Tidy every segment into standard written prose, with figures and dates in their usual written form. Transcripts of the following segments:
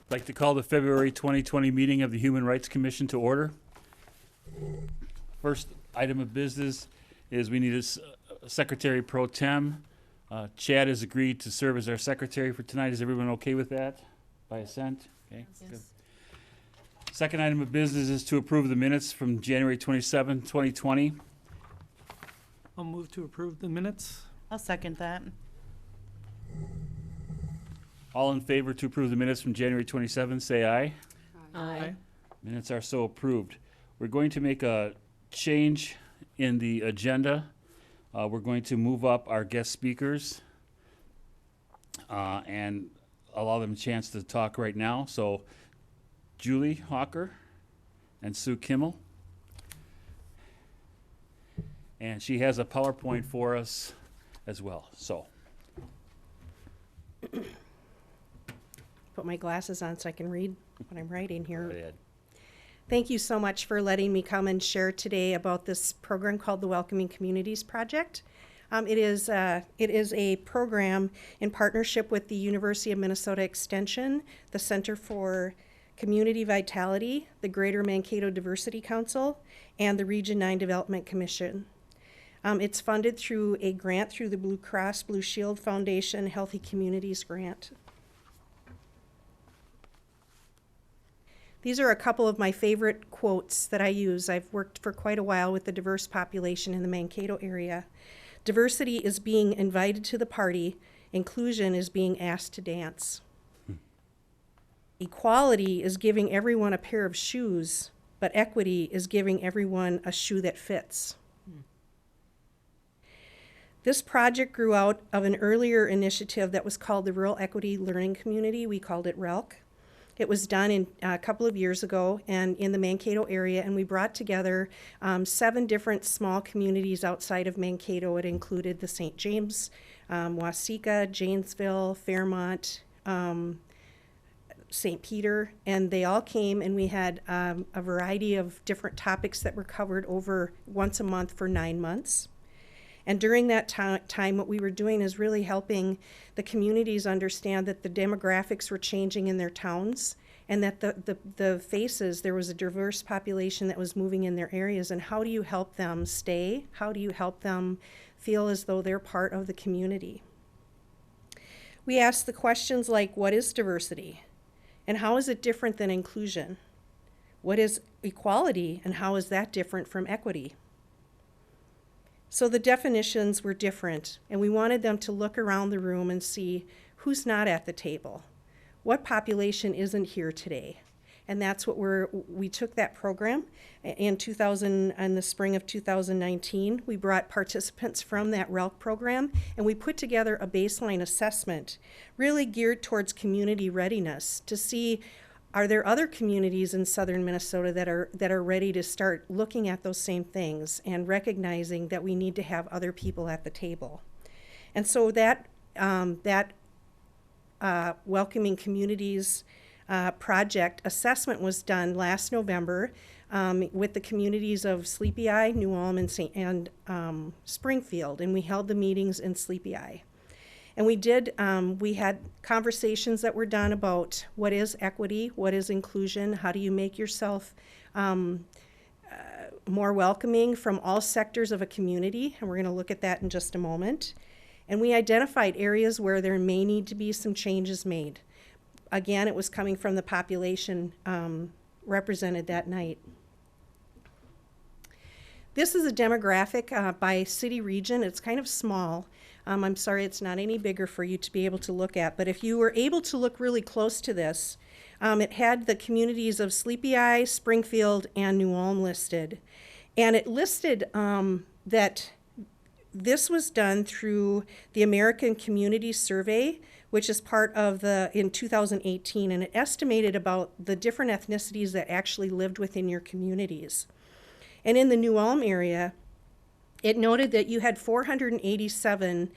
I'd like to call the February 2020 meeting of the Human Rights Commission to order. First item of business is we need a secretary pro tem. Chad has agreed to serve as our secretary for tonight. Is everyone okay with that? By assent? Okay. Yes. Good. Second item of business is to approve the minutes from January 27, 2020. I'll move to approve the minutes. I'll second that. All in favor to approve the minutes from January 27, say aye. Aye. Minutes are so approved. We're going to make a change in the agenda. We're going to move up our guest speakers and allow them a chance to talk right now. So Julie Hawker and Sue Kimmel. And she has a PowerPoint for us as well. So Put my glasses on so I can read what I'm writing go here. ahead. Thank you so much for letting me come and share today about this program called the Welcoming Communities Project. It is a program in partnership with the University of Minnesota Extension, the Center for Community Vitality, the Greater Mankato Diversity Council, and the Region 9 Development Commission. It's funded through a grant through the Blue Cross Blue Shield Foundation Healthy Communities Grant. These are a couple of my favorite quotes that I use. I've worked for quite a while with the diverse population in the Mankato area. Diversity is being invited to the party. Inclusion is being asked to dance. Equality is giving everyone a pair of shoes, but equity is giving everyone a shoe that fits. This project grew out of an earlier initiative that was called the Rural Equity Learning Community. We called it RELC. It was done in a couple of years ago and in the Mankato area, and we brought together 7 different small communities outside of Mankato. It included the St. James, Waseca, Janesville, Fairmont, St. Peter, and they all came, and we had a variety of different topics that were covered over once a month for 9 months. And during that time, what we were doing is really helping the communities understand that the demographics were changing in their towns and that the faces, there was a diverse population that was moving in their areas. And how do you help them stay? How do you help them feel as though they're part of the community? We asked the questions like, what is diversity? And how is it different than inclusion? What is equality? And how is that different from equity? So the definitions were different, and we wanted them to look around the room and see who's not at the table. What population isn't here today? And that's what we took that program in the spring of 2019. We brought participants from that RELC program, and we put together a baseline assessment really geared towards community readiness to see, are there other communities in southern Minnesota that are ready to start looking at those same things and recognizing that we need to have other people at the table? And so that Welcoming Communities project assessment was done last November with the communities of Sleepy Eye, New Ulm, and Springfield, and we held the meetings in Sleepy Eye. And we had conversations that were done about what is equity, what is inclusion, how do you make yourself more welcoming from all sectors of a community, and we're going to look at that in just a moment. And we identified areas where there may need to be some changes made. Again, it was coming from the population represented that night. This is a demographic by city region. It's kind of small. I'm sorry it's not any bigger for you to be able to look at, but if you were able to look really close to this, it had the communities of Sleepy Eye, Springfield, and New Ulm listed. And it listed that this was done through the American Community Survey, which is part of in 2018, and it estimated about the different ethnicities that actually lived within your communities. And in the New Ulm area, it noted that you had 487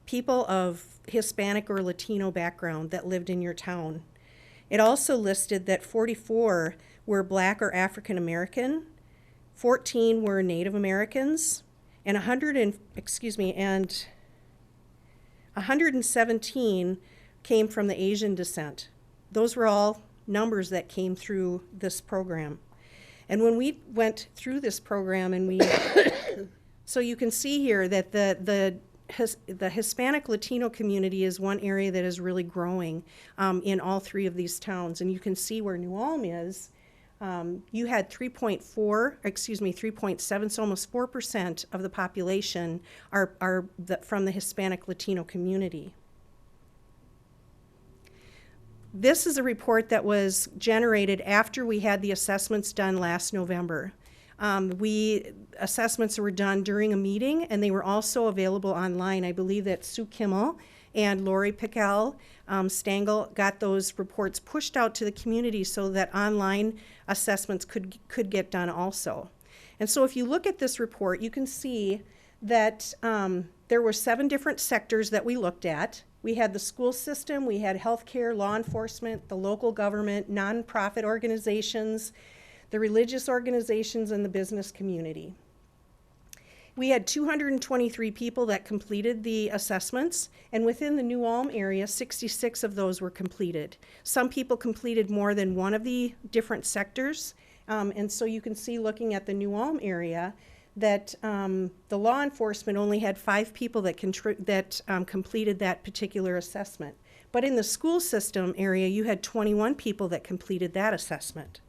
people of Hispanic or Latino background that lived in your town. It also listed that 44 were Black or African American, 14 were Native Americans, and 117 came from the Asian descent. those were all numbers that came through this program. And when we went through this program and we, so you can see here that the Hispanic Latino community is one area that is really growing in all three of these towns. And you can see where New Ulm is. You had 3.7, so almost 4% of the population are from the Hispanic Latino community. This is a report that was generated after we had the assessments done last November. Assessments were done during a meeting, and they were also available online. I believe that Sue Kimmel and Lori Pickell Stangl got those reports pushed out to the community so that online assessments could get done also. And so if you look at this report, you can see that there were 7 different sectors that we looked at. We had the school system, we had healthcare, law enforcement, the local government, nonprofit organizations, the religious organizations, and the business community. We had 223 people that completed the assessments, and within the New Ulm area, 66 of those were completed. Some people completed more than one of the different sectors, and so you can see looking at the New Ulm area that the law enforcement only had 5 people that completed that particular assessment. But in the school system area, you had 21 people that completed that assessment.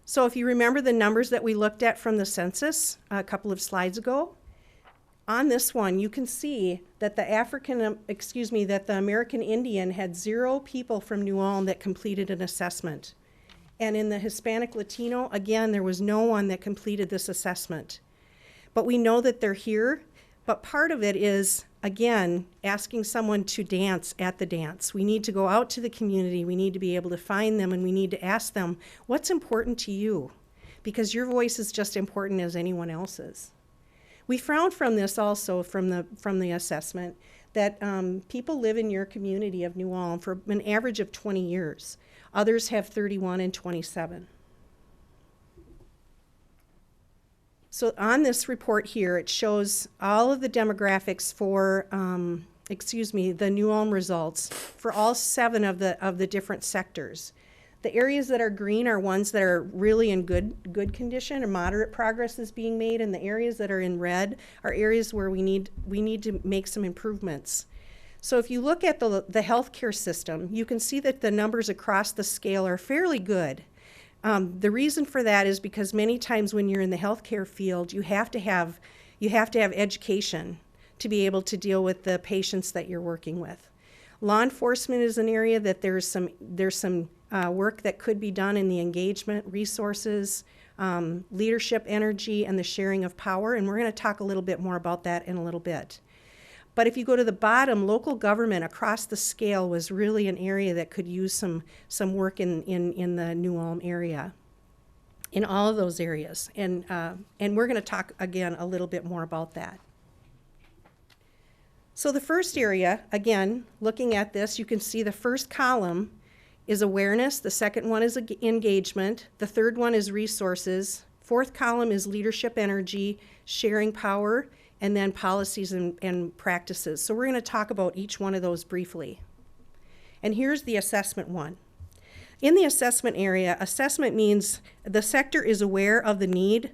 So if you remember the numbers that we looked at from the census a couple of slides ago, on this one you can see that the American Indian had 0 people from New Ulm that completed an assessment. And in the Hispanic Latino, again, there was no one that completed this assessment. But we know that they're here, but part of it is, again, asking someone to dance at the dance. We need to go out to the community, we need to be able to find them, and we need to ask them, what's important to you? Because your voice is just important as anyone else's. We found from this also, from the assessment, that people live in your community of New Ulm for an average of 20 years. Others have 31 and 27. So on this report here, it shows all of the demographics for, the New Ulm results for all 7 of the different sectors. The areas that are green are ones that are really in good condition, or moderate progress is being made, and the areas that are in red are areas where we need to make some improvements. So if you look at the healthcare system, you can see that the numbers across the scale are fairly good. The reason for that is because many times when you're in the healthcare field, you have to have education to be able to deal with the patients that you're working with. Law enforcement is an area that there's some work that could be done in the engagement, resources, leadership, energy, and the sharing of power, and we're going to talk a little bit more about that in a little bit. But if you go to the bottom, local government across the scale was really an area that could use some work in the New Ulm area, in all of those areas. And we're going to talk again a little bit more about that. So the first area, again, looking at this, you can see the first column is awareness, the second one is engagement, the third one is resources, fourth column is leadership, energy, sharing power, and then policies and practices. So we're going to talk about each one of those briefly. And here's the assessment one. In the assessment area, assessment means the sector is aware of the need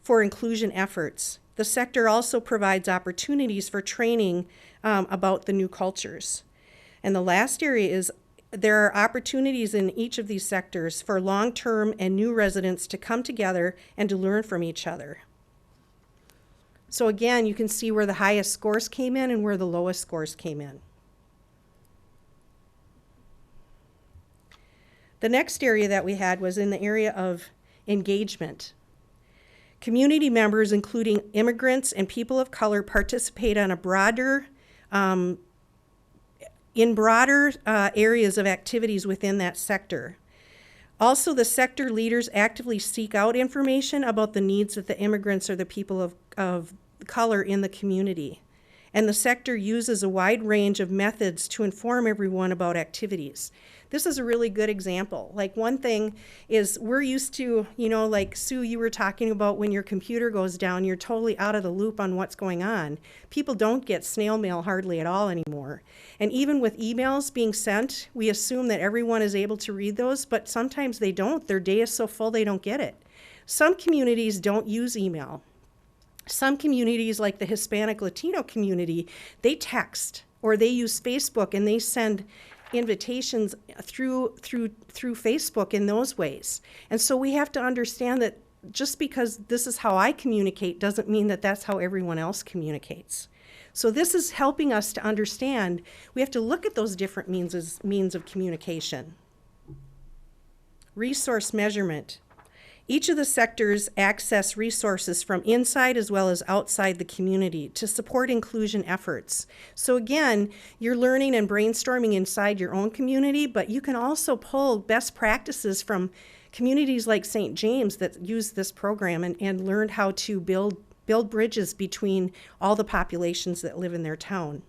for inclusion efforts. The sector also provides opportunities for training about the new cultures. And the last area is there are opportunities in each of these sectors for long-term and new residents to come together and to learn from each other. So again, you can see where the highest scores came in and where the lowest scores came in. The next area that we had was in the area of engagement. Community members, including immigrants and people of color, participate on a broader areas of activities within that sector. Also, the sector leaders actively seek out information about the needs of the immigrants or the people of color in the community. and the sector uses a wide range of methods to inform everyone about activities. This is a really good example. Like, one thing is, we're used to, like Sue, you were talking about, when your computer goes down, you're totally out of the loop on what's going on. People don't get snail mail hardly at all anymore. And even with emails being sent, we assume that everyone is able to read those, but sometimes they don't. Their day is so full they don't get it. Some communities don't use email. Some communities, like the Hispanic Latino community, they text, or they use Facebook, and they send invitations through Facebook in those ways. And so we have to understand that just because this is how I communicate doesn't mean that that's how everyone else communicates. So this is helping us to understand we have to look at those different means of communication. Resource measurement. Each of the sectors access resources from inside as well as outside the community to support inclusion efforts. So again, you're learning and brainstorming inside your own community, but you can also pull best practices from communities like St. James that use this program and learned how to build bridges between all the populations that live in their town.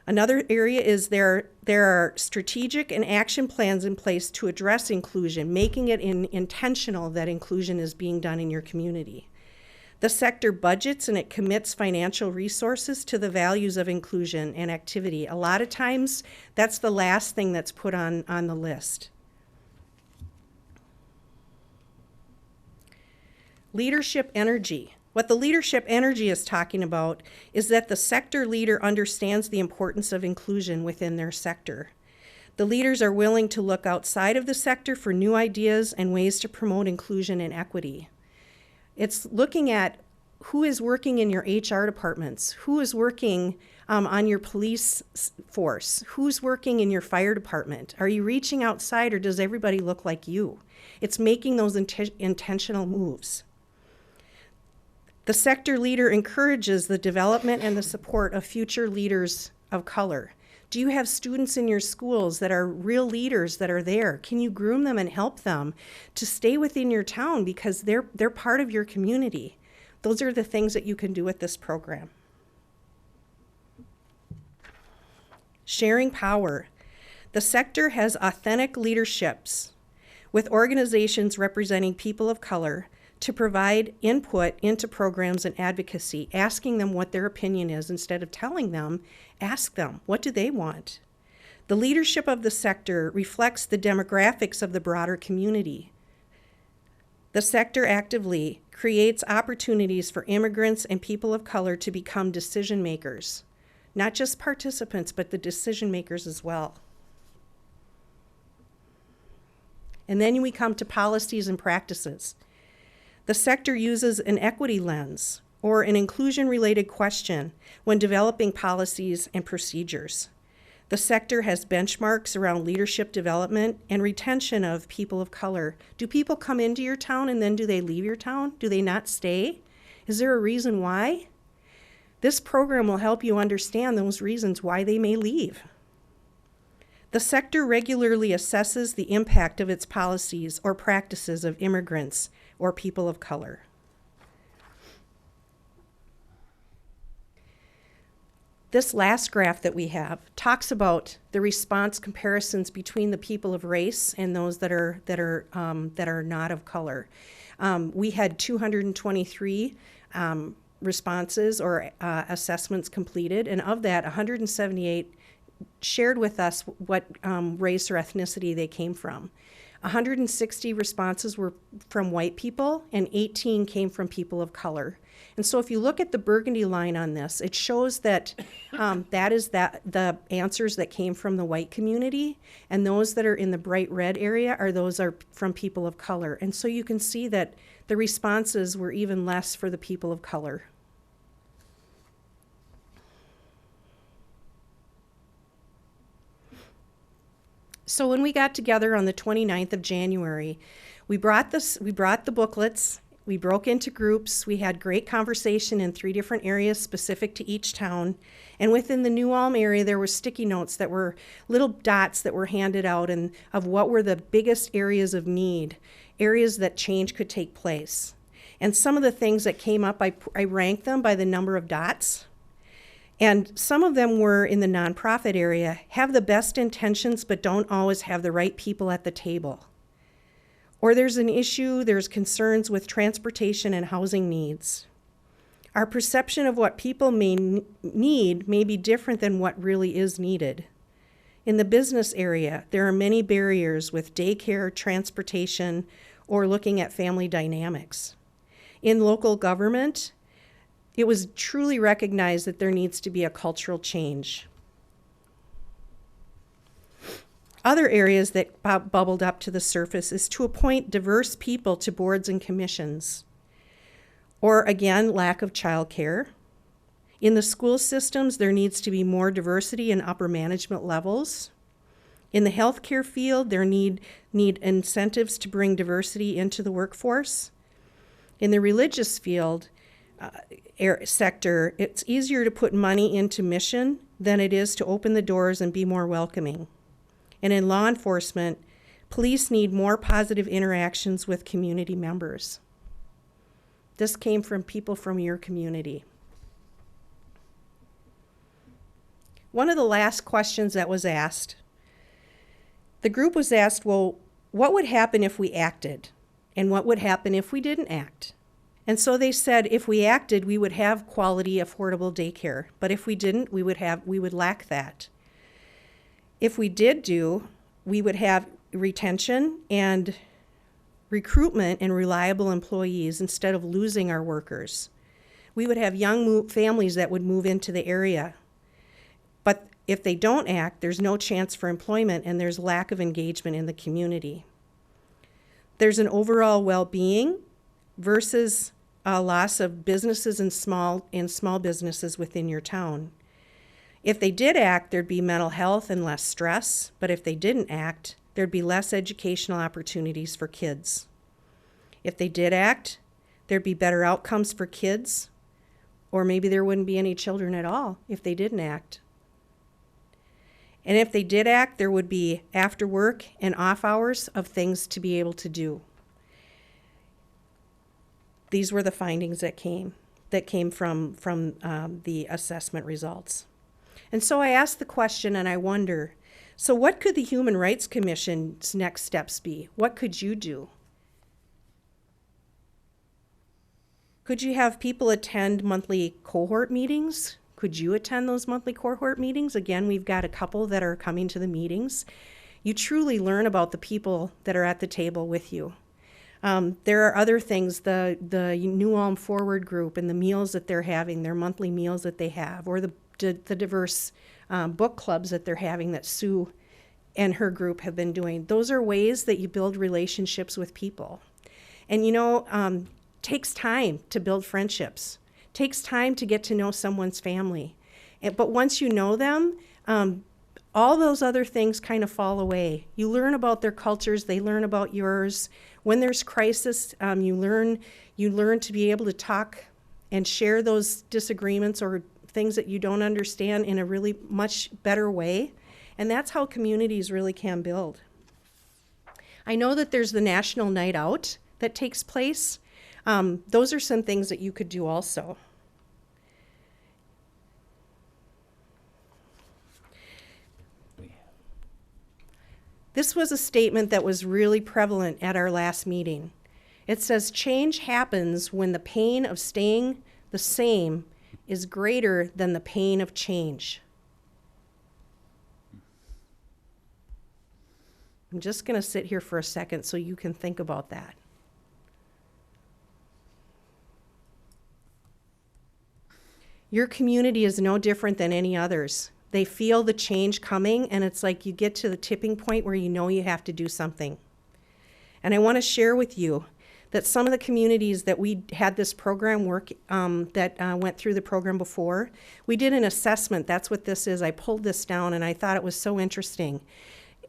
Another area is there are strategic and action plans in place to address inclusion, making it intentional that inclusion is being done in your community. The sector budgets and it commits financial resources to the values of inclusion and activity. A lot of times, that's the last thing that's put on the list. Leadership energy. What the leadership energy is talking about is that the sector leader understands the importance of inclusion within their sector. The leaders are willing to look outside of the sector for new ideas and ways to promote inclusion and equity. It's looking at who is working in your HR departments, who is working on your police force, who's working in your fire department. Are you reaching outside, or does everybody look like you? It's making those intentional moves. The sector leader encourages the development and the support of future leaders of color. Do you have students in your schools that are real leaders that are there? Can you groom them and help them to stay within your town because they're part of your community? Those are the things that you can do with this program. Sharing power. The sector has authentic leaderships with organizations representing people of color to provide input into programs and advocacy, asking them what their opinion is. Instead of telling them, ask them, what do they want? The leadership of the sector reflects the demographics of the broader community. The sector actively creates opportunities for immigrants and people of color to become decision makers, not just participants, but the decision makers as well. And then we come to policies and practices. The sector uses an equity lens or an inclusion-related question when developing policies and procedures. The sector has benchmarks around leadership development and retention of people of color. Do people come into your town and then do they leave your town? Do they not stay? Is there a reason why? This program will help you understand those reasons why they may leave. The sector regularly assesses the impact of its policies or practices of immigrants or people of color. This last graph that we have talks about the response comparisons between the people of race and those that are not of color. We had 223 responses or assessments completed, and of that, 178 shared with us what race or ethnicity they came from. 160 responses were from white people, and 18 came from people of color. And so if you look at the burgundy line on this, it shows that the answers that came from the white community, and those that are in the bright red area are from people of color. And so you can see that the responses were even less for the people of color. So when we got together on the 29th of January, we brought the booklets, we broke into groups, we had great conversation in 3 different areas specific to each town, and within the New Ulm area there were sticky notes that were little dots that were handed out and of what were the biggest areas of need, areas that change could take place. And some of the things that came up, I ranked them by the number of dots. And some of them were in the nonprofit area, have the best intentions but don't always have the right people at the table. Or there's an issue, there's concerns with transportation and housing needs. Our perception of what people may need may be different than what really is needed. In the business area, there are many barriers with daycare, transportation, or looking at family dynamics. In local government, it was truly recognized that there needs to be a cultural change. Other areas that bubbled up to the surface is to appoint diverse people to boards and commissions. Or again, lack of childcare. In the school systems, there needs to be more diversity in upper management levels. In the healthcare field, there need incentives to bring diversity into the workforce. In the religious field, sector, it's easier to put money into mission than it is to open the doors and be more welcoming. And in law enforcement, police need more positive interactions with community members. This came from people from your community. One of the last questions that was asked, the group was asked, well, what would happen if we acted? And what would happen if we didn't act? And so they said if we acted, we would have quality, affordable daycare. But if we didn't, we would lack that. If we did we would have retention and recruitment and reliable employees instead of losing our workers. We would have young families that would move into the area. But if they don't act, there's no chance for employment and there's lack of engagement in the community. There's an overall well-being versus a loss of businesses and small businesses within your town. If they did act, there'd be mental health and less stress, but if they didn't act, there'd be less educational opportunities for kids. If they did act, there'd be better outcomes for kids, or maybe there wouldn't be any children at all if they didn't act. And if they did act, there would be after work and off hours of things to be able to do. These were the findings that came from the assessment results. And so I asked the question and I wonder, so what could the Human Rights Commission's next steps be? What could you do? Could you have people attend monthly cohort meetings? Could you attend those monthly cohort meetings? Again, we've got a couple that are coming to the meetings. You truly learn about the people that are at the table with you. There are other things, the New Ulm Forward group and the meals that they're having, their monthly meals that they have, or the diverse book clubs that they're having that Sue and her group have been doing. Those are ways that you build relationships with people. And takes time to build friendships. Takes time to get to know someone's family. But once you know them, all those other things kind of fall away. You learn about their cultures, they learn about yours. When there's crisis, you learn to be able to talk and share those disagreements or things that you don't understand in a really much better way. And that's how communities really can build. I know that there's the National Night Out that takes place. Those are some things that you could do also. This was a statement that was really prevalent at our last meeting. It says, change happens when the pain of staying the same is greater than the pain of change. I'm just going to sit here for a second so you can think about that. Your community is no different than any others. They feel the change coming, and it's like you get to the tipping point where you know you have to do something. And I want to share with you that some of the communities that we had this program work, that went through the program before, we did an assessment. That's what this is. I pulled this down, and I thought it was so interesting.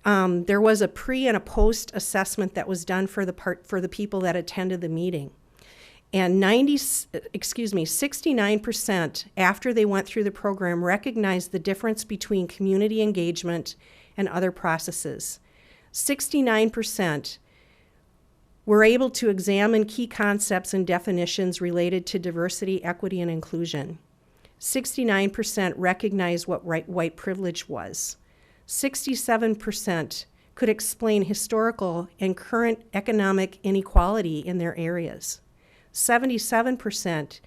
There was a pre and a post assessment that was done for the people that attended the meeting. And 69% after they went through the program recognized the difference between community engagement and other processes. 69% were able to examine key concepts and definitions related to diversity, equity, and inclusion. 69% recognized what white privilege was. 67% could explain historical and current economic inequality in their areas. 77%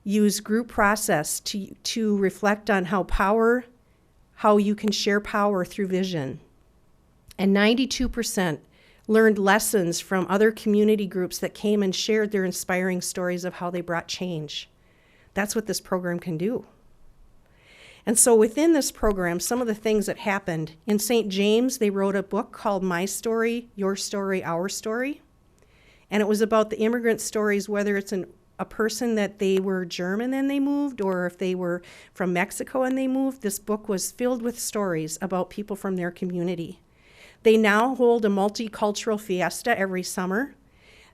use group process to reflect on how you can share power through vision. And 92% learned lessons from other community groups that came and shared their inspiring stories of how they brought change. That's what this program can do. And so within this program, some of the things that happened, in St. James, they wrote a book called My Story, Your Story, Our Story. And it was about the immigrant stories, whether it's a person that they were German and they moved, or if they were from Mexico and they moved. This book was filled with stories about people from their community. They now hold a multicultural fiesta every summer.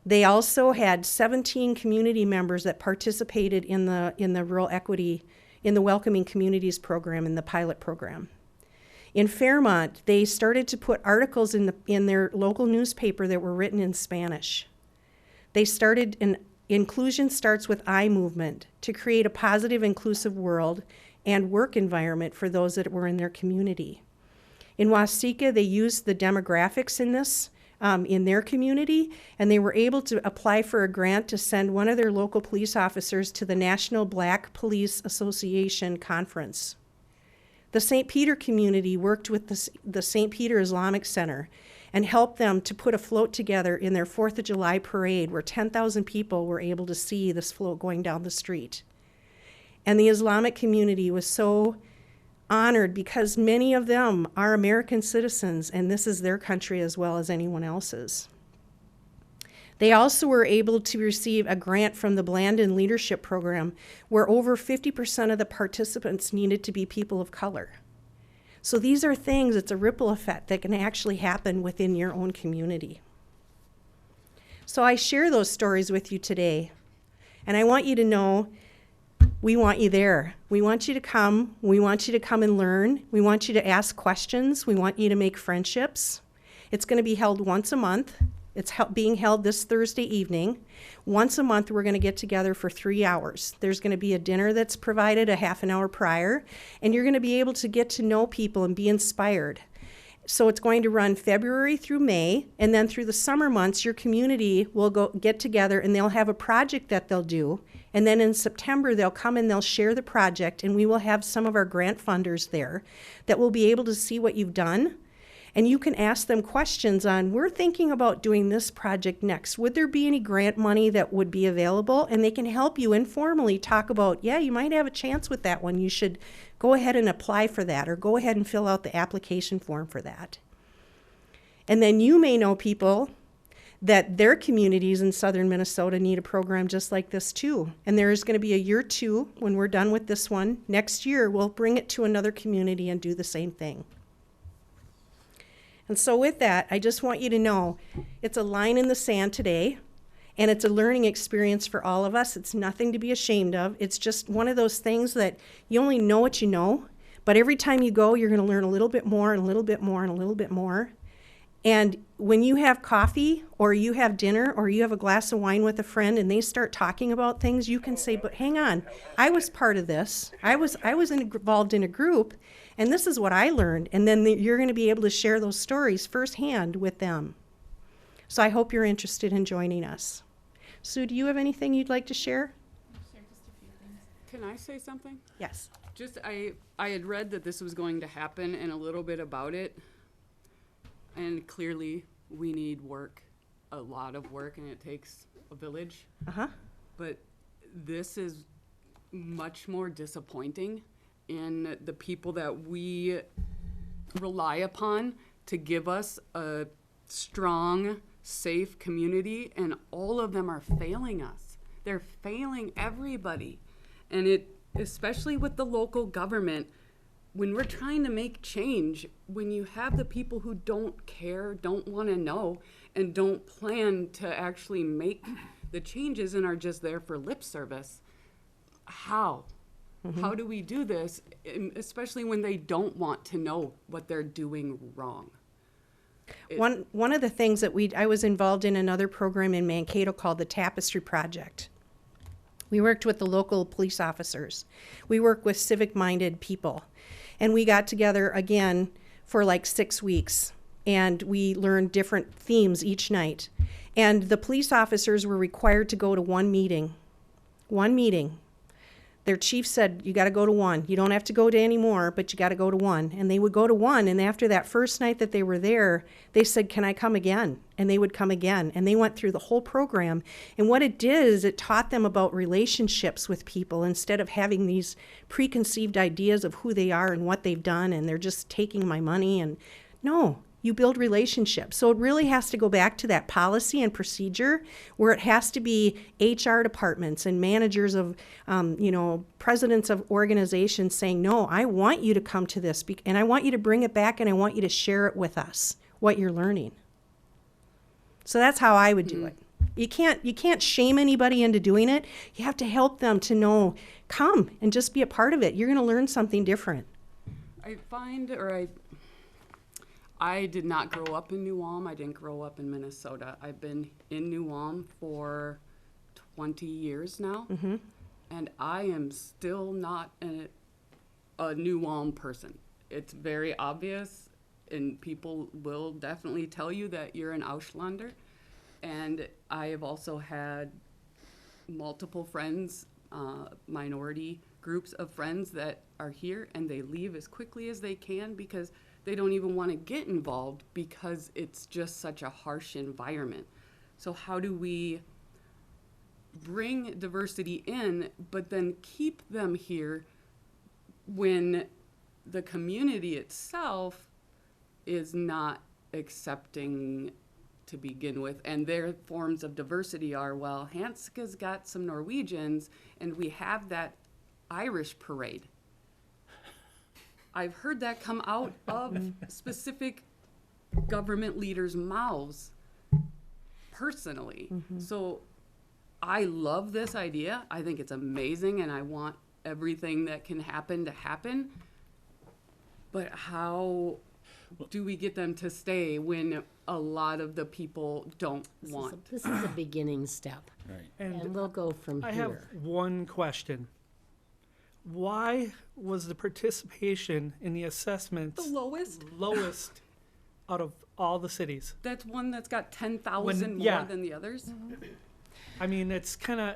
They also had 17 community members that participated in the rural equity, in the Welcoming Communities program, in the pilot program. In Fairmont, they started to put articles in their local newspaper that were written in Spanish. They started an Inclusion Starts with I movement to create a positive, inclusive world and work environment for those that were in their community. In Waseca, they used the demographics in this, in their community, and they were able to apply for a grant to send one of their local police officers to the National Black Police Association conference. The St. Peter community worked with the St. Peter Islamic Center and helped them to put a float together in their 4th of July parade where 10,000 people were able to see this float going down the street. And the Islamic community was so honored because many of them are American citizens, and this is their country as well as anyone else's. They also were able to receive a grant from the Blandon Leadership Program, where over 50% of the participants needed to be people of color. So these are things, it's a ripple effect that can actually happen within your own community. So I share those stories with you today, and I want you to know we want you there. We want you to come. We want you to come and learn. We want you to ask questions. We want you to make friendships. It's going to be held once a month. It's being held this Thursday evening. Once a month, we're going to get together for 3 hours. There's going to be a dinner that's provided a half an hour prior, and you're going to be able to get to know people and be inspired. So it's going to run February through May, and then through the summer months, your community will go get together and they'll have a project that they'll do. And then in September, they'll come and they'll share the project, and we will have some of our grant funders there that will be able to see what you've done. And you can ask them questions on, we're thinking about doing this project next. Would there be any grant money that would be available? And they can help you informally talk about, yeah, you might have a chance with that one. You should go ahead and apply for that, or go ahead and fill out the application form for that. And then you may know people that their communities in southern Minnesota need a program just like this too. And there is going to be a year 2 when we're done with this one. Next year, we'll bring it to another community and do the same thing. And so with that, I just want you to know it's a line in the sand today, and it's a learning experience for all of us. It's nothing to be ashamed of. It's just one of those things that you only know what you know, but every time you go, you're going to learn a little bit more and a little bit more and a little bit more. And when you have coffee or you have dinner or you have a glass of wine with a friend and they start talking about things, you can say, but hang on, I was part of this. I was involved in a group, and this is what I learned. And then you're going to be able to share those stories firsthand with them. So I hope you're interested in joining us. Sue, do you have anything you'd like to share? Can I say something? Yes. Just, I had read that this was going to happen and a little bit about it. And clearly we need work, a lot of work, and it takes a village. Uh-huh. But this is much more disappointing in the people that we rely upon to give us a strong, safe community, and all of them are failing us. They're failing everybody. And it, especially with the local government, when we're trying to make change, when you have the people who don't care, don't want to know, and don't plan to actually make the changes and are just there for lip service, how? Mm-hmm. How do we do this, especially when they don't want to know what they're doing wrong? One of the things that I was involved in another program in Mankato called the Tapestry Project. We worked with the local police officers. We work with civic-minded people. And we got together again for like 6 weeks. And we learned different themes each night. And the police officers were required to go to one meeting. One meeting. Their chief said, you got to go to one. You don't have to go to any more, but you got to go to one. And they would go to one. And after that first night that they were there, they said, can I come again? And they would come again. And they went through the whole program. And what it did is it taught them about relationships with people instead of having these preconceived ideas of who they are and what they've done. And they're just taking my money. And no, you build relationships. So it really has to go back to that policy and procedure where it has to be HR departments and managers of, presidents of organizations saying, no, I want you to come to this and I want you to bring it back and I want you to share it with us, what you're learning. So that's how I would do it. You can't shame anybody into doing it. You have to help them to know, come and just be a part of it. You're going to learn something different. I did not grow up in New Ulm. I didn't grow up in Minnesota. I've been in New Ulm for 20 years now, and I am still not a New Ulm person. It's very obvious, and people will definitely tell you that you're an Ausländer. And I have also had multiple friends, minority groups of friends that are here, and they leave as quickly as they can because they don't even want to get involved because it's just such a harsh environment. So how do we bring diversity in, but then keep them here when the community itself is not accepting to begin with? And their forms of diversity are, well, Hanska's got some Norwegians, and we have that Irish parade. I've heard that come out of specific government leaders' mouths personally. So I love this idea. I think it's amazing, and I want everything that can happen to happen. But how do we get them to stay when a lot of the people don't want? This is a beginning step, Right. and we'll go from I here. have one question. Why was the participation in the assessments The lowest? lowest out of all the cities? That's one that's got 10,000 When- more yeah. than the others? I mean, it's kind of.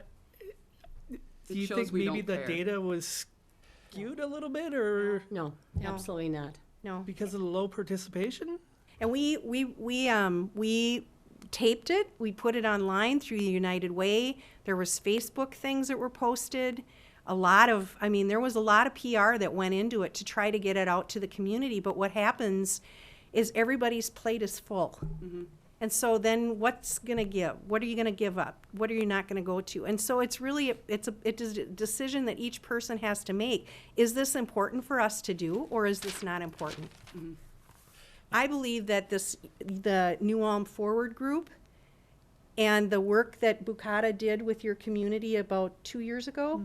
Do you shows think we maybe don't the care. data was skewed a little bit, or No, absolutely not. No. because of the low participation? And we taped it. We put it online through the United Way. There was Facebook things that were posted. There was a lot of PR that went into it to try to get it out to the community. But what happens is everybody's plate is full. And so then what's going to give? What are you going to give up? What are you not going to go to? And so it's really, it's a decision that each person has to make. Is this important for us to do, or is this not important? I believe that the New Ulm Forward Group and the work that Bukata did with your community about 2 years ago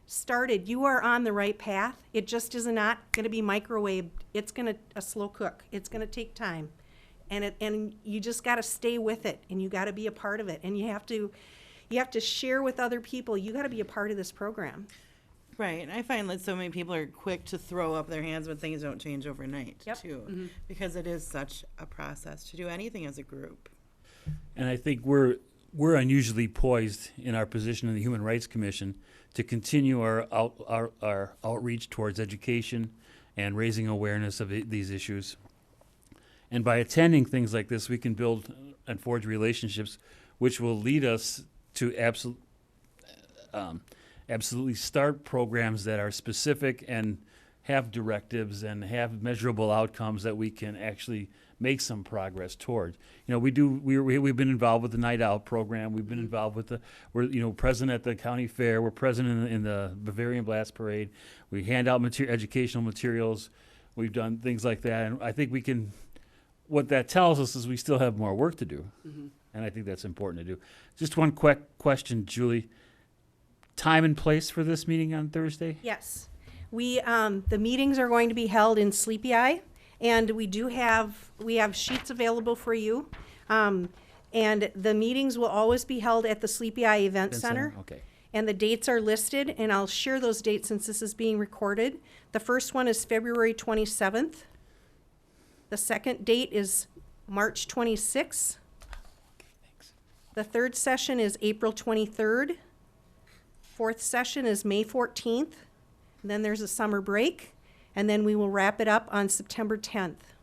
started. You are on the right path. It just is not going to be microwaved. It's a slow cook. It's going to take time. And you just got to stay with it, and you got to be a part of it. And you have to share with other people. You got to be a part of this program. Right, and I find that so many people are quick to throw up their hands when things don't change overnight, Yep. too. Because it is such a process to do anything as a group. And I think we're unusually poised in our position in the Human Rights Commission to continue our outreach towards education and raising awareness of these issues. And by attending things like this, we can build and forge relationships which will lead us to absolutely start programs that are specific and have directives and have measurable outcomes that we can actually make some progress toward. We've been involved with the Night Out program. We've been involved with we're present at the county fair. We're present in the Bavarian Blast Parade. We hand out educational materials. We've done things like that. And I think what that tells us is we still have more work to do. And I think that's important to do. Just one quick question, Julie. Time and place for this meeting on Thursday? Yes. The meetings are going to be held in Sleepy Eye, and we have sheets available for you. And the meetings will always be held at the Sleepy Eye Event Center. Okay. And the dates are listed, and I'll share those dates since this is being recorded. The first one is February 27th. The second date is March 26th. The third session is April 23rd. Fourth session is May 14th. Then there's a summer break, and then we will wrap it up on September 10th.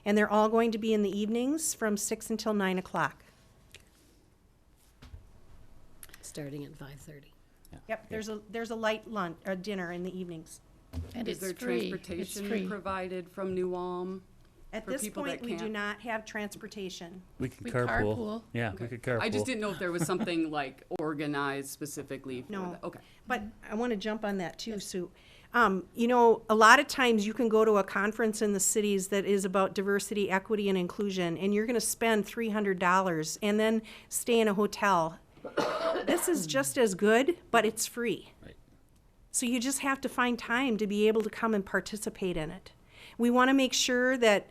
And they're all going to be in the evenings from 6 until 9 o'clock. Starting at 5:30. Yep, there's a light lunch, a dinner in the evenings. And Is it's there free. It's transportation free. provided from New Ulm? At For this people that point, we do can't- not have transportation. We can We carpool. carpool. Yeah, we could carpool. I just didn't know if there was something like organized specifically for No. that. Okay. But I want to jump on that too, Sue. You know, a lot of times you can go to a conference in the cities that is about diversity, equity, and inclusion, and you're going to spend $300 and then stay in a hotel. This is just as good, but it's free. Right. So you just have to find time to be able to come and participate in it. We want to make sure that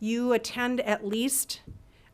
you attend at least,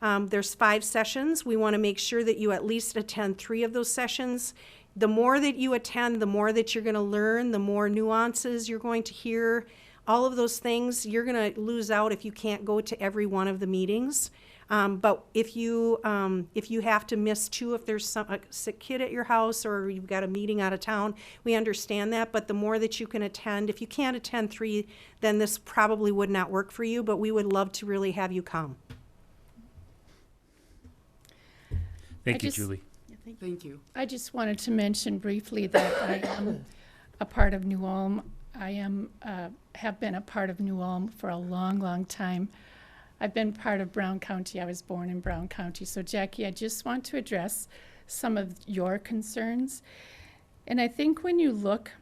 there's 5 sessions. We want to make sure that you at least attend 3 of those sessions. The more that you attend, the more that you're going to learn, the more nuances you're going to hear, all of those things. You're going to lose out if you can't go to every one of the meetings. But if you have to miss 2, if there's a sick kid at your house or you've got a meeting out of town, we understand that. But the more that you can attend, if you can't attend 3, then this probably would not work for you. But we would love to really have you come. Thank you, just- Julie. Thank you. I just wanted to mention briefly that I am a part of New Ulm. I am, have been a part of New Ulm for a long, long time. I've been part of Brown County. I was born in Brown County. So Jackie, I just want to address some of your concerns. And I think when you look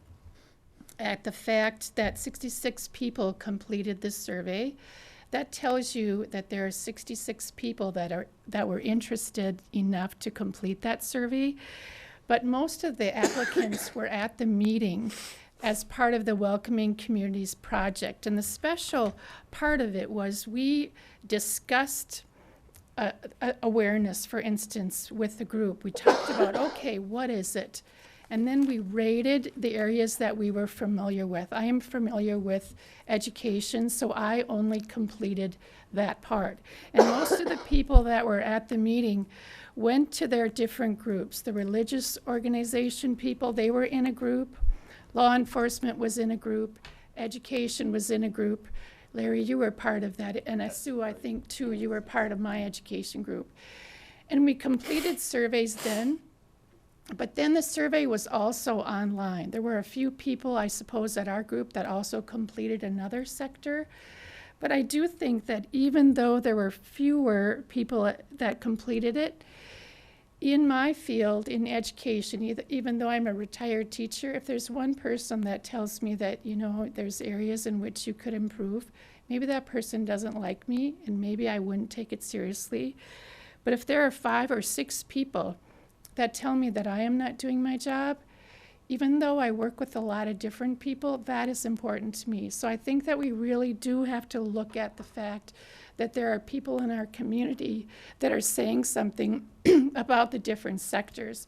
at the fact that 66 people completed this survey, that tells you that there are 66 people that were interested enough to complete that survey. But most of the applicants were at the meeting as part of the Welcoming Communities project. And the special part of it was we discussed awareness, for instance, with the group. We talked about, okay, what is it? And then we rated the areas that we were familiar with. I am familiar with education, so I only completed that part. And most of the people that were at the meeting went to their different groups. The religious organization people, they were in a group. Law enforcement was in a group. Education was in a group. Larry, you were part of that. And Sue, I think, too, you were part of my education group. And we completed surveys then. But then the survey was also online. There were a few people, I suppose, at our group that also completed another sector. But I do think that even though there were fewer people that completed it, in my field, in education, even though I'm a retired teacher, if there's one person that tells me that, you know, there's areas in which you could improve, maybe that person doesn't like me and maybe I wouldn't take it seriously. But if there are 5 or 6 people that tell me that I am not doing my job, even though I work with a lot of different people, that is important to me. So I think that we really do have to look at the fact that there are people in our community that are saying something about the different sectors.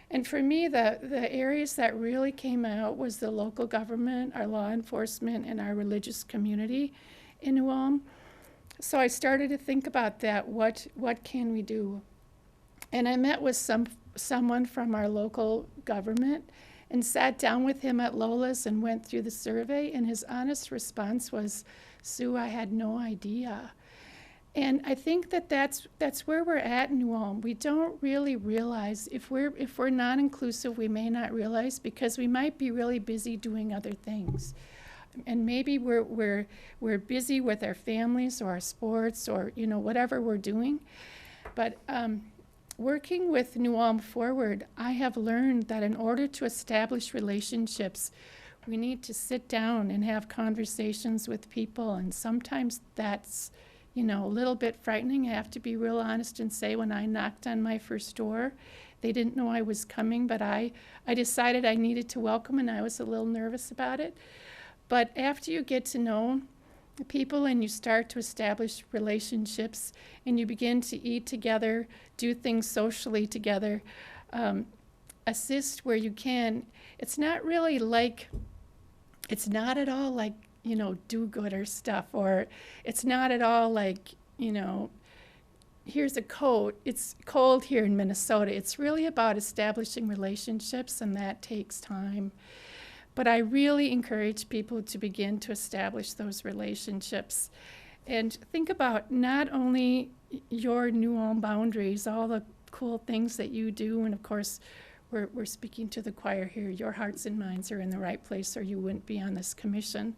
And for me, the areas that really came out was the local government, our law enforcement, and our religious community in New Ulm. So I started to think about that. What can we do? And I met with someone from our local government and sat down with him at Lola's and went through the survey, and his honest response was, Sue, I had no idea. And I think that that's where we're at in New Ulm. We don't really realize, if we're non-inclusive, we may not realize because we might be really busy doing other things. And maybe we're busy with our families or our sports or, you know, whatever we're doing. But working with New Ulm Forward, I have learned that in order to establish relationships, we need to sit down and have conversations with people. And sometimes that's, you know, a little bit frightening. I have to be real honest and say when I knocked on my first door, they didn't know I was coming, but I decided I needed to welcome and I was a little nervous about it. But after you get to know people and you start to establish relationships and you begin to eat together, do things socially together, assist where you can. It's not really like, it's not at all like, do-gooder stuff, or it's not at all like, here's a coat. It's cold here in Minnesota. It's really about establishing relationships, and that takes time. But I really encourage people to begin to establish those relationships and think about not only your New Ulm boundaries, all the cool things that you do, and of course, we're speaking to the choir here. Your hearts and minds are in the right place, or you wouldn't be on this commission.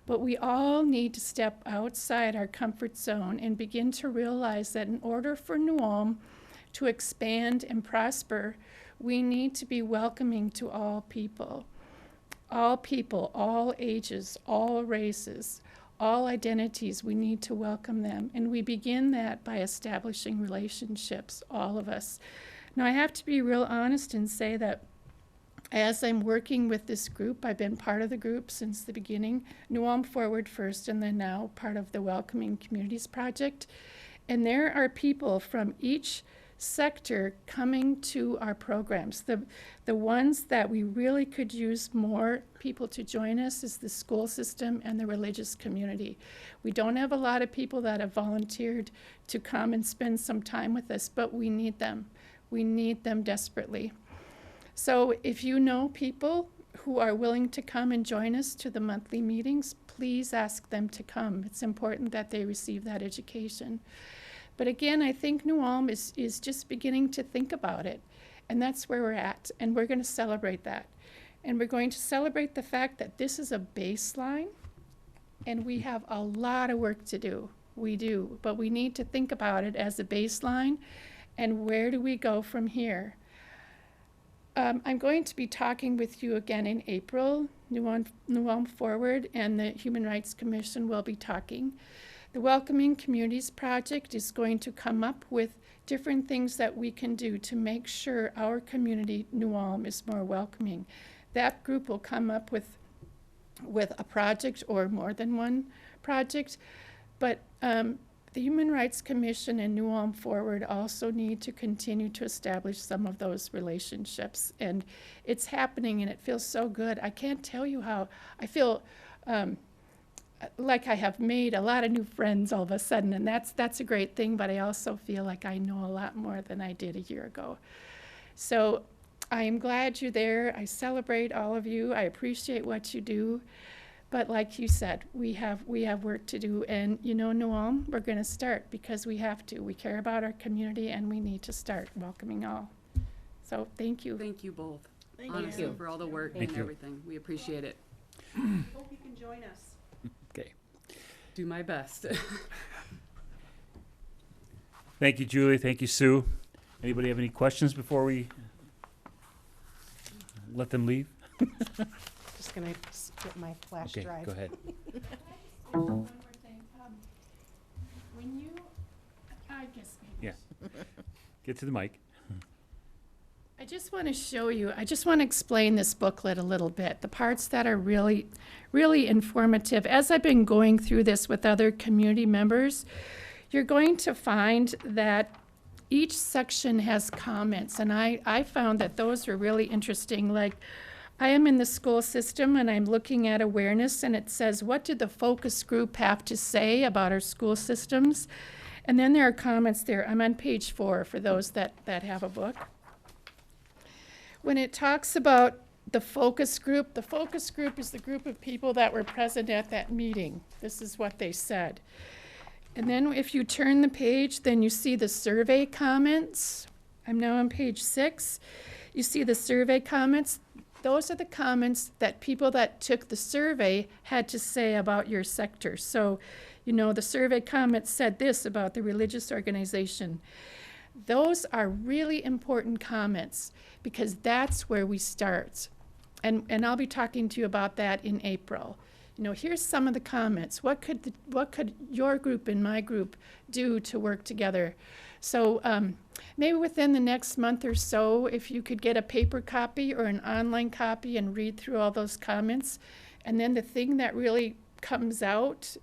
But we all need to step outside our comfort zone and begin to realize that in order for New Ulm to expand and prosper, we need to be welcoming to all people, all ages, all races, all identities. We need to welcome them. And we begin that by establishing relationships, all of us. Now, I have to be real honest and say that as I'm working with this group, I've been part of the group since the beginning, New Ulm Forward first, and then now part of the Welcoming Communities Project. And there are people from each sector coming to our programs. The ones that we really could use more people to join us is the school system and the religious community. We don't have a lot of people that have volunteered to come and spend some time with us, but we need them. We need them desperately. So if you know people who are willing to come and join us to the monthly meetings, please ask them to come. It's important that they receive that education. But again, I think New Ulm is just beginning to think about it. And that's where we're at. And we're going to celebrate that. And we're going to celebrate the fact that this is a baseline. And we have a lot of work to do. We do. But we need to think about it as a baseline. And where do we go from here? I'm going to be talking with you again in April. New Ulm Forward and the Human Rights Commission will be talking. The Welcoming Communities Project is going to come up with different things that we can do to make sure our community, New Ulm, is more welcoming. That group will come up with a project or more than one project, but the Human Rights Commission and New Ulm Forward also need to continue to establish some of those relationships. And it's happening, and it feels so good. I can't tell you how I feel like I have made a lot of new friends all of a sudden, and that's a great thing, but I also feel like I know a lot more than I did a year ago. So I am glad you're there. I celebrate all of you. I appreciate what you do. But like you said, we have work to do, and New Ulm, we're going to start because we have to. We care about our community, and we need to start welcoming all. So thank you. Thank you both. Thank you. For all the work Thank and you. everything. We appreciate it. Hope you can join us. Okay. Do my best. Thank you, Julie. Thank you, Sue. Anybody have any questions before we let them leave? Just gonna get my flash Okay, drive. go ahead. One more thing. When you, I guess maybe. Yeah. Get to the mic. I just want to show you, I just want to explain this booklet a little bit, the parts that are really, really informative. As I've been going through this with other community members, you're going to find that each section has comments, and I found that those were really interesting. Like, I am in the school system, and I'm looking at awareness, and it says, what did the focus group have to say about our school systems? And then there are comments there. I'm on page 4 for those that have a book. When it talks about the focus group is the group of people that were present at that meeting. This is what they said. And then if you turn the page, then you see the survey comments. I'm now on page 6. You see the survey comments. Those are the comments that people that took the survey had to say about your sector. So, the survey comments said this about the religious organization. Those are really important comments because that's where we start. And I'll be talking to you about that in April. Here's some of the comments. What could your group and my group do to work together? So maybe within the next month or so, if you could get a paper copy or an online copy and read through all those comments. And then the thing that really comes out,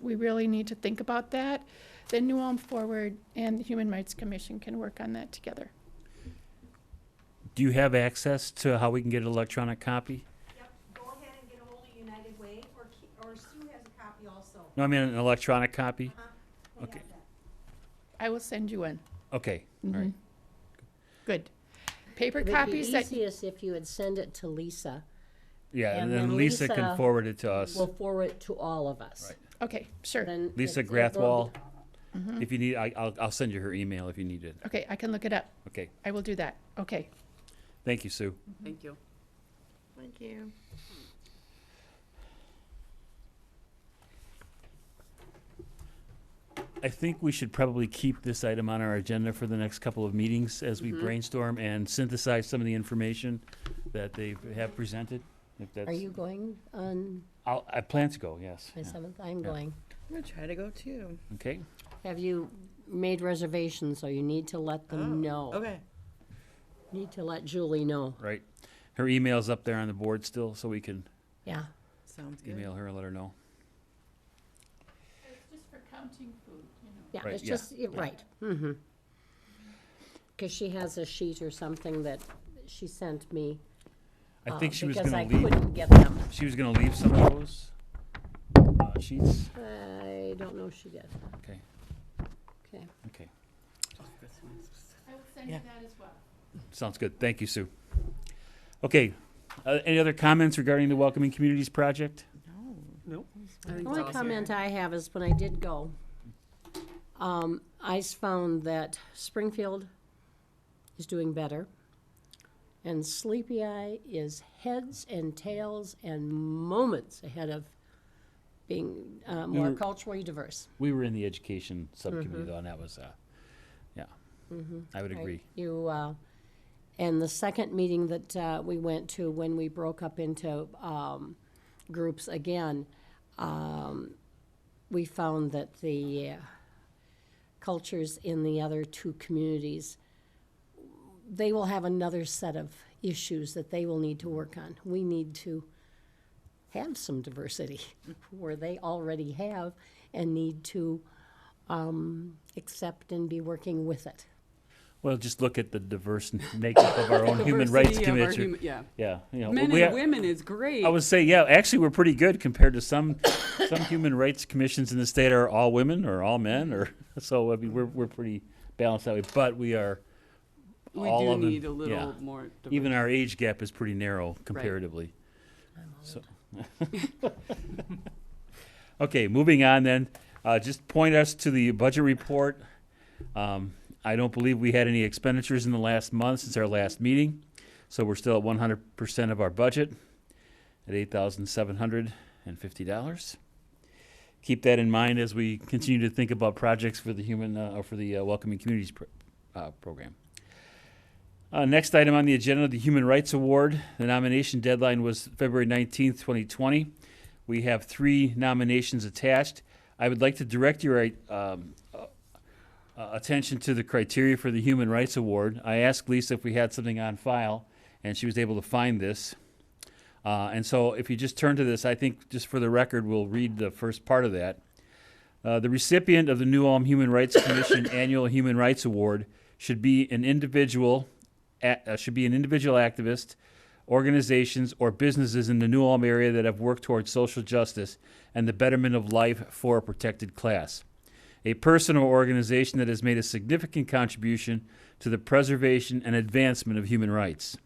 we really need to think about that. Then New Ulm Forward and the Human Rights Commission can work on that together. Do you have access to how we can get an electronic copy? Yep, go ahead and get a hold of United Way, or Sue has a copy also. No, I mean an electronic copy? They Okay. have that. I will send you one. Okay, all right. Good. Paper It would be copies that, easiest if you would send it to Lisa. Yeah, and And then then Lisa can Lisa forward it to us. We'll forward it to all of us. Right. okay, sure. Then Lisa it will Grathwall, be- if you need, I'll send you her email if you need it. Okay, I can look it up. Okay, I will do that. Okay. thank you, Sue. Thank you. Thank you. I think we should probably keep this item on our agenda for the next couple of meetings as we brainstorm and synthesize some of the information that they have presented. If that's, Are you going on I plan to go, yes. my Yeah. 7th? I'm Yeah. going. I'm gonna try to go too. Okay, Have you made reservations, so you need to let them know? Okay. Need to let Julie know. right. Her email's up there on the board still, so we can Yeah. Sounds good. email her and let her know. It's just for counting food, you know. Yeah, Right, it's yeah, just, right. Mm-hmm. Because she has a sheet or something that she sent me. I think she was because gonna I leave, couldn't get them. she was gonna leave some of those sheets. I don't know if she did. Okay, Okay. okay. I will send you Yeah. that as well. Sounds good. Thank you, Sue. Okay, any other comments regarding the Welcoming Communities Project? Nope. I think The only it's comment I have is when I did go, I found that Springfield is doing better. And Sleepy Eye is heads and tails and moments ahead of being more were- culturally diverse. We were in the education subcommittee though, and that was, yeah, I would Right? agree. You, and the second meeting that we went to when we broke up into groups again, we found that the cultures in the other two communities, they will have another set of issues that they will need to work on. We need to have some diversity where they already have and need to accept and be working with it. Well, just look at the diverse makeup of our own Human Rights Diversity of our Commission. yeah. Yeah, you know, Men we and ha- women is great. I would say, yeah, actually, we're pretty good compared to some human rights commissions in the state are all women or all men, or so. I mean, we're pretty balanced that way. But we are we all do of them- need a little yeah. more. Even our age gap is pretty narrow comparatively. So, okay, moving on then. Just point us to the budget report. I don't believe we had any expenditures in the last month since our last meeting, so we're still at 100% of our budget at $8,750. Keep that in mind as we continue to think about projects for the Welcoming Communities program. Next item on the agenda, the Human Rights Award. The nomination deadline was February 19th, 2020. We have 3 nominations attached. I would like to direct your attention to the criteria for the Human Rights Award. I asked Lisa if we had something on file, and she was able to find this. And so if you just turn to this, I think just for the record, we'll read the first part of that. The recipient of the New Ulm Human Rights Commission Annual Human Rights Award should be an individual activist, organizations, or businesses in the New Ulm area that have worked towards social justice and the betterment of life for a protected class. A person or organization that has made a significant contribution to the preservation and advancement of human rights.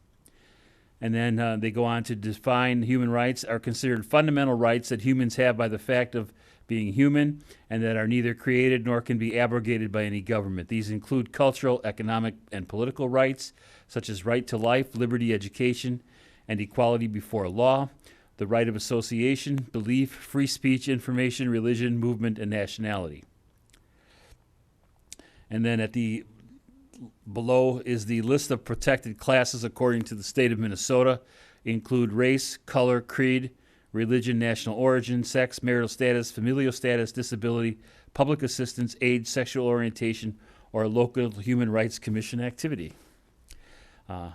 And then they go on to define human rights are considered fundamental rights that humans have by the fact of being human and that are neither created nor can be abrogated by any government. These include cultural, economic, and political rights, such as right to life, liberty, education, and equality before law, the right of association, belief, free speech, information, religion, movement, and nationality. And then below is the list of protected classes according to the state of Minnesota. Include race, color, creed, religion, national origin, sex, marital status, familial status, disability, public assistance, age, sexual orientation, or local Human Rights Commission activity.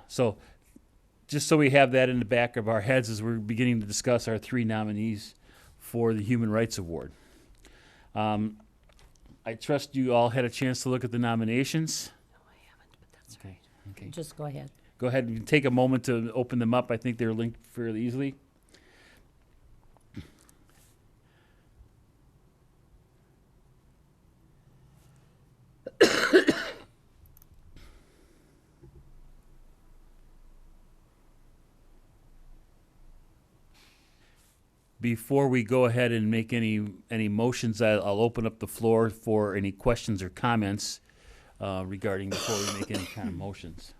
So just so we have that in the back of our heads as we're beginning to discuss our 3 nominees for the Human Rights Award. I trust you all had a chance to look at the nominations. No, I haven't, but that's Okay. right. Just go ahead. go ahead and take a moment to open them up. I think they're linked fairly easily. Before we go ahead and make any motions, I'll open up the floor for any questions or comments regarding before we make any kind of motions.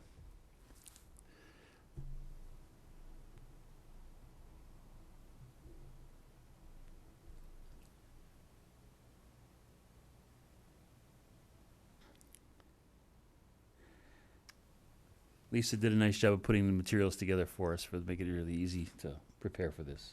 Lisa did a nice job of putting the materials together for us, for make it really easy to prepare for this.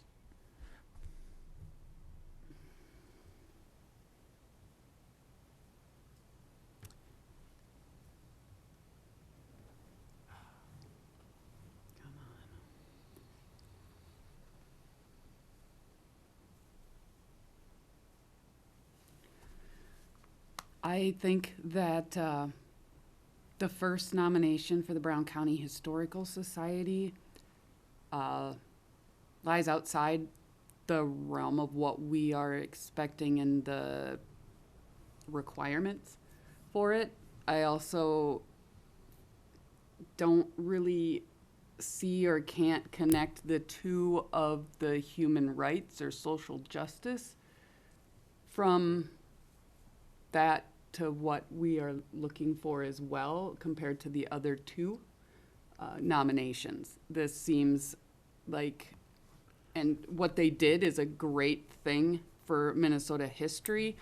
I think that the first nomination for the Brown County Historical Society lies outside the realm of what we are expecting in the requirements for it. I also don't really see or can't connect the two of the human rights or social justice from that to what we are looking for as well compared to the other two nominations. This seems like, and what they did is a great thing for Minnesota history,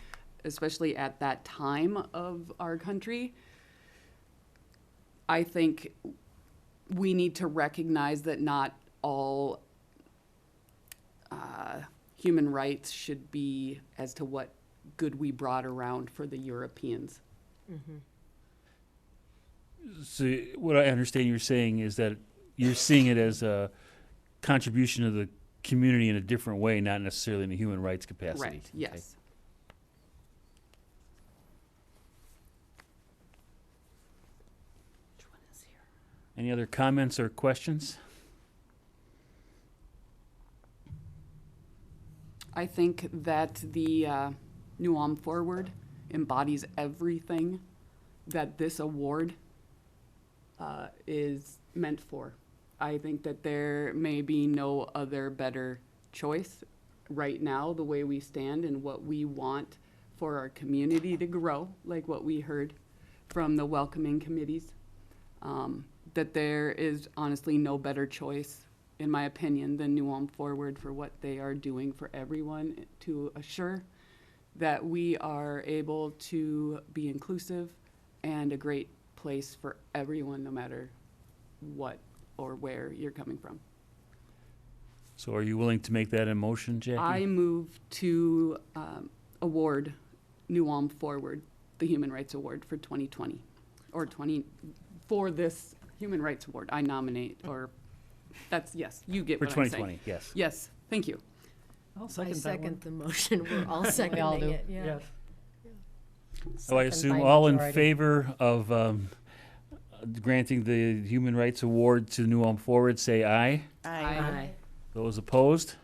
especially at that time of our country. I think we need to recognize that not all human rights should be as to what good we brought around for the Europeans. So what I understand you're saying is that you're seeing it as a contribution to the community in a different way, not necessarily in a human rights capacity. Correct, yes. Any other comments or questions? I think that the New Ulm Forward embodies everything that this award is meant for. I think that there may be no other better choice right now, the way we stand and what we want for our community to grow, like what we heard from the welcoming committees. That there is honestly no better choice, in my opinion, than New Ulm Forward for what they are doing for everyone to assure that we are able to be inclusive and a great place for everyone, no matter what or where you're coming from. So are you willing to make that a motion, Jackie? I move to award New Ulm Forward the Human Rights Award for 2020, or for this Human Rights Award. I nominate, or that's, yes, you get For what I'm saying. 2020, yes. Yes, thank you. I'll I second that one. second the motion. We're all seconding do. it, yeah. Yes. So I Second assume by all in majority. favor of granting the Human Rights Award to New Ulm Forward, say aye. Aye. Those opposed?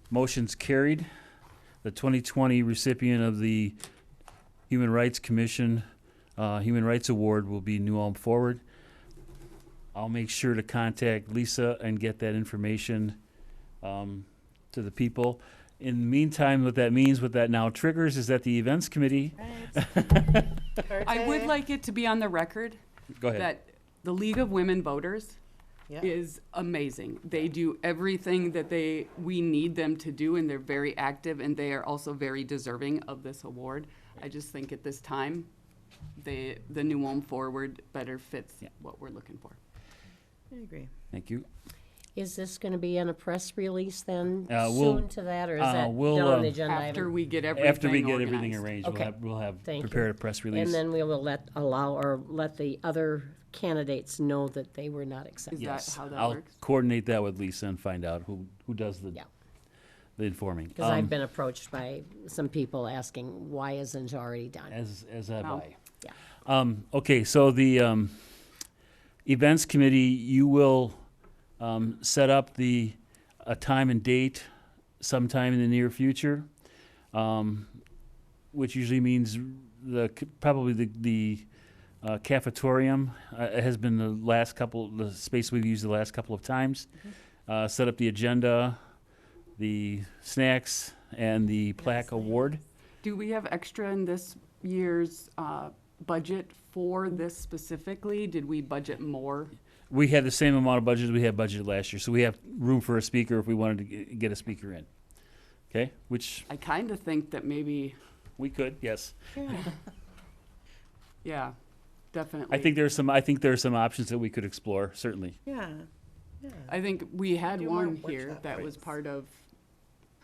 Motion's carried. The 2020 recipient of the Human Rights Commission Human Rights Award will be New Ulm Forward. I'll make sure to contact Lisa and get that information to the people. In the meantime, what that means, what that now triggers, is that the events committee. I would like it to be on the record Go ahead. that the League of Women Voters Yeah. is amazing. They do everything that we need them to do, and they're very active, and they are also very deserving of this award. I just think at this time, the New Ulm Forward better fits Yeah. what we're looking for. I agree. Thank you. Is this going to be in a press release then we'll- soon to that, or is uh, that we'll, done on the uh, agenda? I After haven't- we get everything After we get everything organized. arranged, Okay. we'll have Thank you. prepared a press release. And then we will let the other candidates know that they were not accepted. Is that Yes, how that I'll works? coordinate that with Lisa and find out who does the Yeah. the informing. Because I've been approached by some people asking, why isn't it already done? As have Wow. I. Yeah. Okay, so the Events Committee, you will set up a time and date sometime in the near future, which usually means probably the cafetorium has been the space we've used the last couple of times. Set up the agenda, the snacks, and the plaque award. Do we have extra in this year's budget for this specifically? Did we budget more? We had the same amount of budget as we had budgeted last year, so we have room for a speaker if we wanted to get a speaker in. Okay, which I kind of think that maybe, we could, yes. yeah, definitely. I think there are some options that we could explore, certainly. Yeah. Yeah. I think we had Do more one here workshop that was rates. part of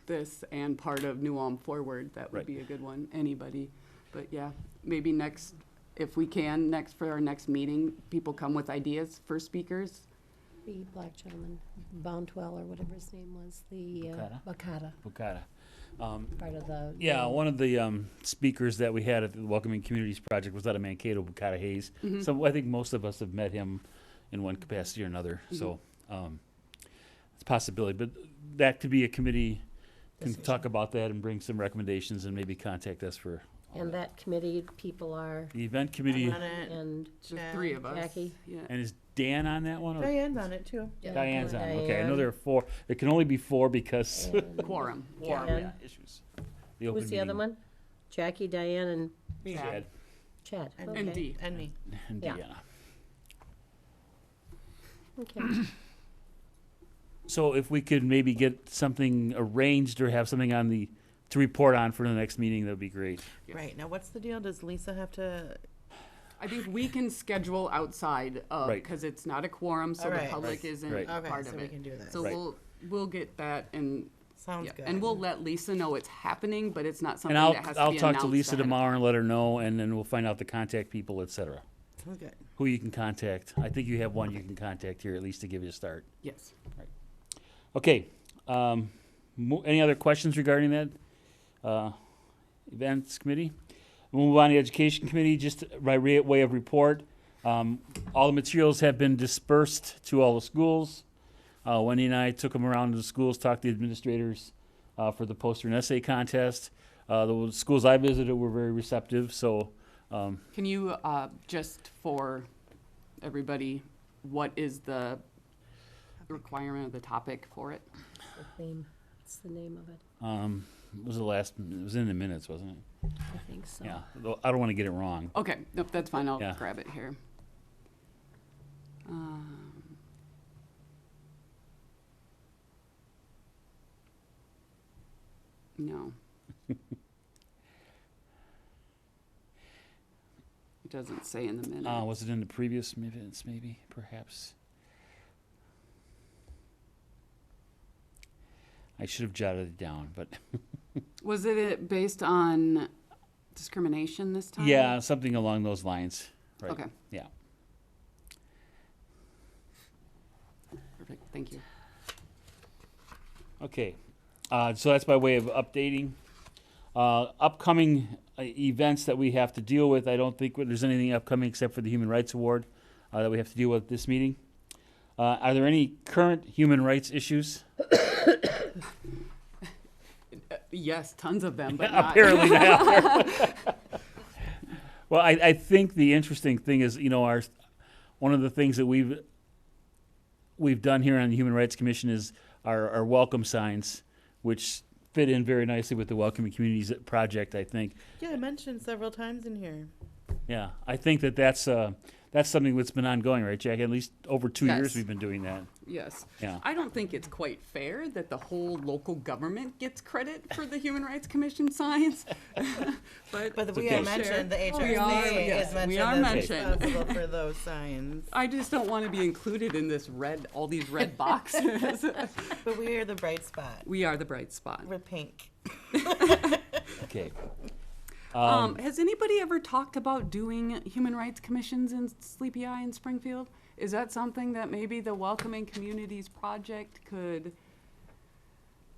this and part of New Ulm Forward. That would Right. be a good one, anybody. But yeah, maybe next, if we can, for our next meeting, people come with ideas for speakers. The black gentleman, Bountwell or whatever his name was, the Bacata. Bacata, Bukata. part of the. Yeah, one of the speakers that we had at the Welcoming Communities Project was out of Mankato, Bukata Hayes. Mhm. So I think most of us have met him in one capacity or another. So it's a possibility, but that could be a committee can Decision. talk about that and bring some recommendations and maybe contact us for all And that committee, people are, the event committee. I'm on it. and The Chad, three of us. Jackie. Yeah. And is Dan on that one? Or Diane's on it too. Diane's on. Okay, I know Diane. there are 4. There can only be 4 because and Quorum. quorum, Jan. yeah, issues. The open Who's the other meeting. one? Jackie, Diane, and Chad Chad. And, Okay. And D. and me. and Yeah. Deanna. Okay. So if we could maybe get something arranged or have something to report on for the next meeting, that would be great. Yes. Right. Now, what's the deal? Does Lisa have to? I think we can schedule outside of, Right. because it's not a quorum, so the Alright. public Right. isn't Right. Okay, part so of we it. can do that. So Right. we'll get that and, Sounds yeah, good. and we'll let Lisa know it's happening, but it's not something And that has to be I'll announced talk to Lisa ahead of tomorrow and let her know, and then we'll find out the contact people, et cetera. Sounds good. Who you can contact. I think you have one you can contact here, at least to give you a start. Yes. Okay, any other questions regarding that? Events committee? We'll move on to the education committee, just by way of report. All the materials have been dispersed to all the schools. Wendy and I took them around to the schools, talked to the administrators for the poster and essay contest. The schools I visited were very receptive, so Can you, just for everybody, what is the requirement of the topic for it? The theme. What's the name of it? it was in the minutes, wasn't it? I think so. Yeah, though I don't want to get it wrong. Okay, nope, that's fine, I'll Yeah. grab it here. No. It doesn't say in the minute. Was it in the previous minutes, maybe, perhaps? I should have jotted it down, but Was it based on discrimination this time? yeah, something along those lines. Right. Okay. Yeah. Perfect, thank you. Okay. So that's by way of updating. Upcoming events that we have to deal with. I don't think there's anything upcoming except for the Human Rights Award that we have to deal with this meeting. Are there any current human rights issues? Yes, tons of them, but not. Apparently not. Well, I think the interesting thing is, one of the things that we've done here on the Human Rights Commission is our welcome signs, which fit in very nicely with the Welcoming Communities project, I think. Yeah, I mentioned several times in here. Yeah, I think that's something that's been ongoing, right, Jack? At least over 2 years Yes. we've been doing that. Yes. Yeah. I don't think it's quite fair that the whole local government gets credit for the Human Rights Commission signs. But we okay. are mentioned, the HRC We are, yes, is we mentioned are as mentioned. responsible for those signs. I just don't want to be included in this all these red boxes. But we are the bright spot. We are the bright spot. We're pink. Okay. Has anybody ever talked about doing human rights commissions in Sleepy Eye in Springfield? Is that something that maybe the Welcoming Communities Project could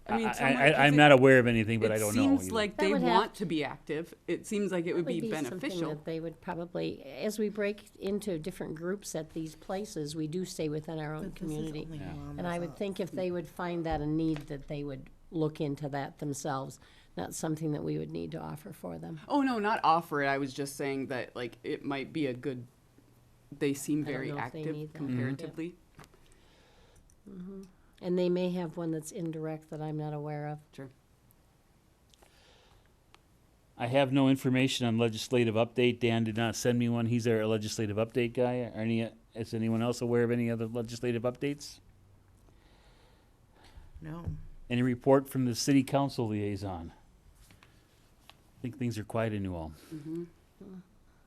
I mean, I'm not aware of anything, but I don't know. It seems either. like That they would have- want to be active. It seems like it would be something beneficial. that they would probably, as we break into different groups at these places, we do stay within our own But this is community. only one And I would think if they would find that a need, that they would look into that themselves, not something that we would need to offer for them. Oh, no, not offer it. I was just saying that, like, it might be a good, they seem don't very know if they active need that. comparatively. And they may have one that's indirect that I'm not aware of. Sure. I have no information on legislative update. Dan did not send me one. He's our legislative update guy. Is anyone else aware of any other legislative updates? No. Any report from the city council liaison? I think things are quiet in New Ulm. Mm-hmm.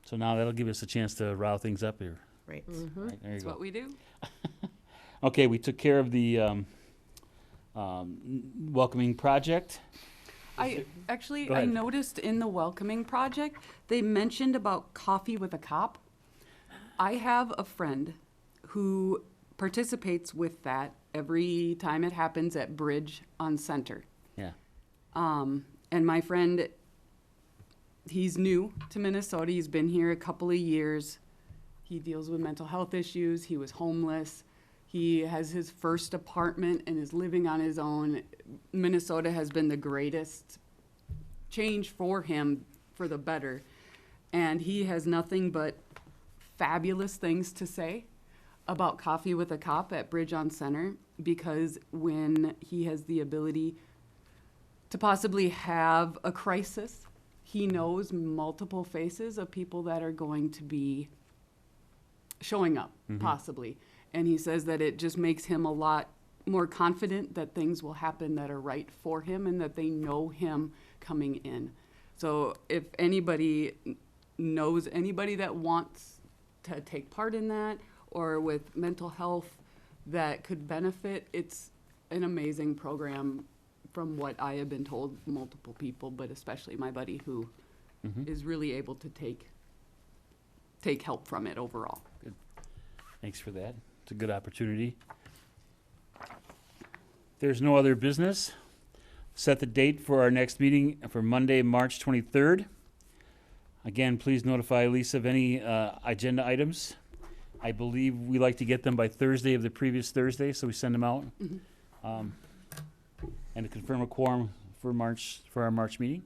So now that'll give us a chance to rile things up here. Right. Right, there you That's go. what we do. Okay, we took care of the welcoming project. I actually, Go I ahead. noticed in the welcoming project, they mentioned about coffee with a cop. I have a friend who participates with that every time it happens at Bridge on Center. Yeah. And my friend, he's new to Minnesota. He's been here a couple of years. He deals with mental health issues. He was homeless. He has his first apartment and is living on his own. Minnesota has been the greatest change for him for the better. And he has nothing but fabulous things to say about Coffee with a Cop at Bridge on Center, because when he has the ability to possibly have a crisis, he knows multiple faces of people that are going to be showing up, possibly. And he says that it just makes him a lot more confident that things will happen that are right for him and that they know him coming in. So if anybody knows anybody that wants to take part in that, or with mental health that could benefit, it's an amazing program from what I have been told, multiple people, but especially my buddy who is really able to take help from it overall. Thanks for that. It's a good opportunity. There's no other business. Set the date for our next meeting for Monday, March 23rd. Again, please notify Lisa of any agenda items. I believe we like to get them by Thursday of the previous Thursday, so we send them out. And to confirm a quorum for our March meeting.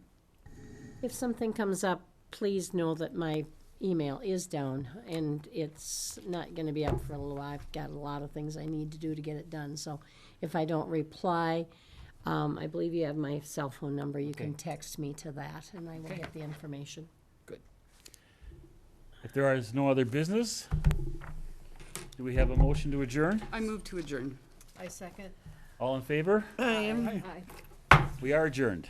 If something comes up, please know that my email is down, and it's not going to be up for a little while. I've got a lot of things I need to do to get it done. So if I don't reply, I believe you have my cell phone number. You can text me to that, and I will get the information. If there is no other business, do we have a motion to adjourn? I move to adjourn. I second. All in favor? I am. Aye. We are adjourned.